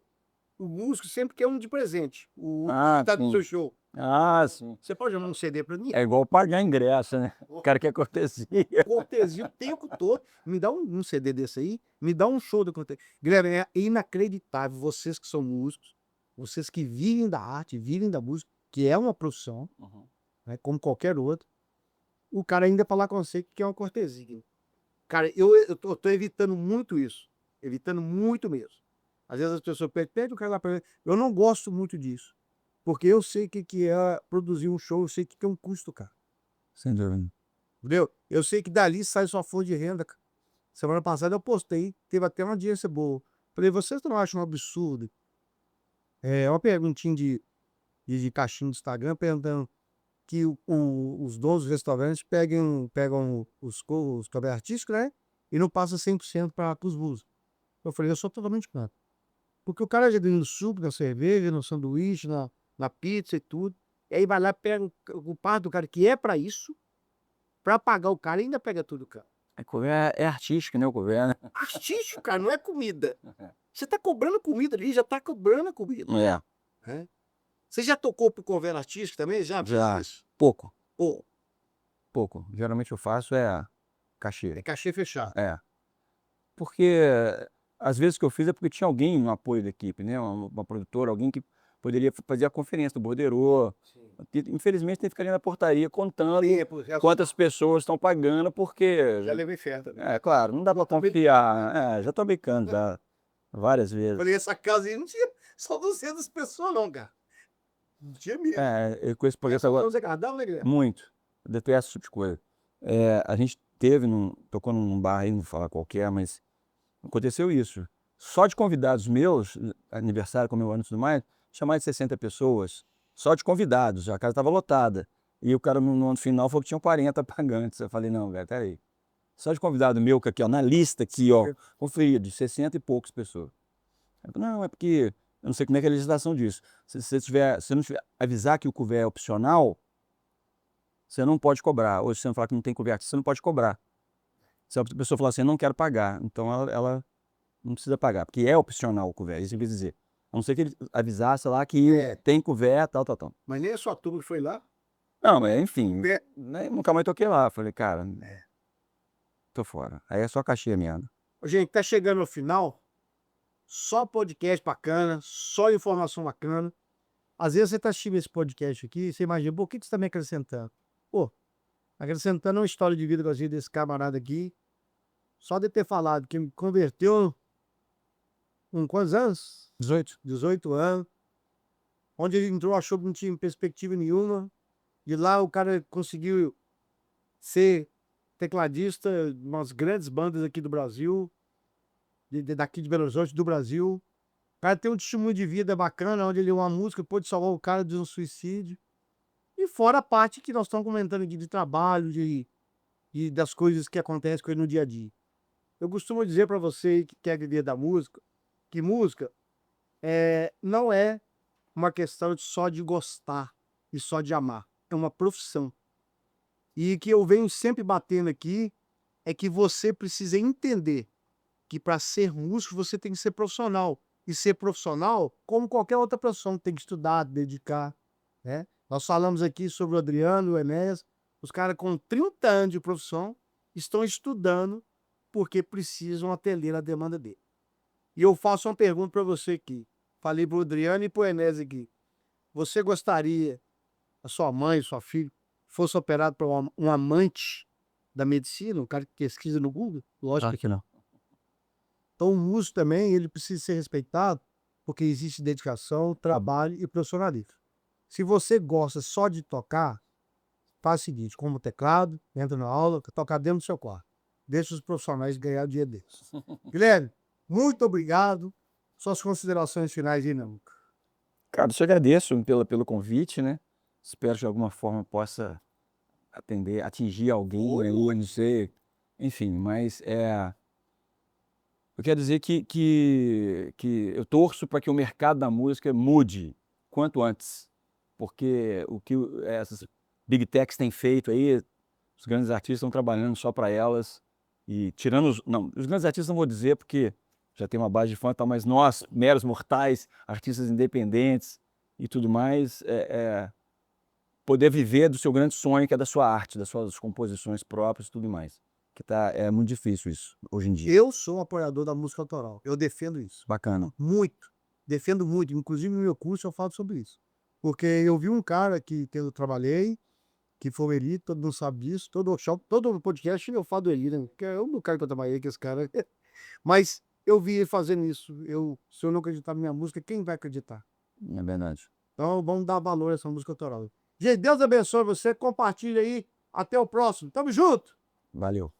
o músico sempre quer um de presente. O Ah, que tá no sim. seu show. Ah, sim. Você pode mandar um CD pra mim? É igual pagar ingresso, né? O cara quer cortesia. Cortesia o tempo todo. Me dá um CD desse aí, me dá um show do cortesia. Guilherme, é inacreditável. Vocês que são músicos, vocês que vivem da arte, vivem da música, que é uma profissão, né, como qualquer outra, o cara ainda falar com você que é uma cortesia. Cara, eu tô evitando muito isso. Evitando muito mesmo. Às vezes as pessoas pedem o cara lá pra... Eu não gosto muito disso. Porque eu sei o que é produzir um show, eu sei o que é um custo, cara. Sem dúvida. Entendeu? Eu sei que dali sai sua fonte de renda, cara. Semana passada eu postei, teve até uma audiência boa. Falei, vocês não acham um absurdo? É uma perguntinha de caixinha do Instagram perguntando que os donos dos restaurantes pegam os trabalhos artísticos, né? E não passa 100% para os músicos. Eu falei, eu sou totalmente contra. Porque o cara já ganha no suco, na cerveja, no sanduíche, na pizza e tudo. E aí vai lá, pega o parte do cara que é para isso, pra pagar o cara, ainda pega tudo, cara. Couvert é artístico, né, o couvert, né? Artístico, cara, não é comida. Você tá cobrando comida ali, já tá cobrando a comida. É, Né? Você já tocou pro couvert artístico também? Já? já. Pouco, Pô, pouco. Geralmente eu faço é cachê. é cachê fechado. É. Porque às vezes que eu fiz é porque tinha alguém no apoio da equipe, né? Uma produtora, alguém que poderia fazer a conferência do borderô. Infelizmente tem que ficar ali na portaria contando quantas pessoas estão pagando, porque. Já levei fé também. É, claro, não dá pra confiar. Já tô brincando já várias vezes. Falei, essa casa aí não tinha só 200 pessoas, não, cara. Não tinha mesmo. Eu com esse projeto agora. Você agradável, né, Guilherme? Muito. Eu detesto esse tipo de coisa. A gente tocou num bar aí, não vou falar qualquer, mas aconteceu isso. Só de convidados meus, aniversário, comemorando e tudo mais, tinha mais de 60 pessoas. Só de convidados, a casa estava lotada. E o cara no ano final falou que tinham 40 pagantes. Eu falei, não, velho, peraí. Só de convidado meu, que aqui, ó, na lista aqui, ó, conferia, de 60 e poucas pessoas. Eu falei, não, é porque eu não sei como é que é a legislação disso. Se você não tiver avisar que o couvert é opcional, você não pode cobrar. Ou se você não falar que não tem couvert, você não pode cobrar. Se a pessoa falar assim, eu não quero pagar, então ela não precisa pagar, porque é opcional o couvert, isso quer dizer. A não ser que ele avisasse lá que tem couvert, tal, tal, tal. Mas nem a sua turma que foi lá. Não, mas enfim, É. né, nunca mais toquei lá. Falei, cara, tô fora. Aí é só cachê mesmo. Ô, gente, tá chegando ao final. Só podcast bacana, só informação bacana. Às vezes você tá assistindo esse podcast aqui, você imagina, pô, o que você tá me acrescentando? Pô, acrescentando uma história de vida que eu achei desse camarada aqui. Só de ter falado que me converteu com quantos anos? 18. 18 anos. Onde ele entrou, achou que não tinha perspectiva nenhuma. De lá o cara conseguiu ser tecladista de umas grandes bandas aqui do Brasil, daqui de Belo Horizonte, do Brasil. O cara tem um testemunho de vida bacana, onde ele uma música pôde salvar o cara de um suicídio. E fora a parte que nós estamos comentando aqui de trabalho, e das coisas que acontecem com ele no dia a dia. Eu costumo dizer para você que quer viver da música, que música não é uma questão só de gostar e só de amar. É uma profissão. E que eu venho sempre batendo aqui é que você precisa entender que para ser músico você tem que ser profissional. E ser profissional, como qualquer outra profissão, tem que estudar, dedicar. Né? Nós falamos aqui sobre o Adriano e o Enéas. Os caras com 30 anos de profissão estão estudando porque precisam atender a demanda dele. E eu faço uma pergunta para você aqui. Falei para o Adriano e para o Enéas aqui. Você gostaria, a sua mãe, sua filha, fosse operado por um amante da medicina, um cara que pesquisa no Google? Lógico que não. Então o músico também, ele precisa ser respeitado, porque existe dedicação, trabalho e profissionalismo. Se você gosta só de tocar, faz o seguinte, como teclado, entra na aula, toca dentro do seu quarto. Deixa os profissionais ganhar o dia deles. Guilherme, muito obrigado. Suas considerações finais aí, não. Cara, eu te agradeço pelo convite, né? Espero que de alguma forma possa atingir alguém, eu não sei, enfim, mas eu quero dizer que eu torço para que o mercado da música mude quanto antes, porque o que essas big techs têm feito aí, os grandes artistas estão trabalhando só para elas e tirando os grandes artistas não vou dizer porque já tem uma base de fã e tal, mas nós, meros mortais, artistas independentes e tudo mais, poder viver do seu grande sonho, que é da sua arte, das suas composições próprias e tudo mais. É muito difícil isso, hoje em dia. Eu sou um apoiador da música autoral. Eu defendo isso. Bacana. Muito. Defendo muito. Inclusive no meu curso eu falo sobre isso. Porque eu vi um cara que eu trabalhei, que foi o Eli, todo mundo sabe disso. Todo workshop, todo podcast eu falo do Eli, né? Que é o cara que eu trabalhei, que esse cara. Mas eu vi ele fazendo isso. Se eu não acreditar na minha música, quem vai acreditar? É verdade. Então vamos dar valor a essa música autoral. Gente, Deus abençoe você. Compartilha aí. Até o próximo. Tamo junto! Valeu.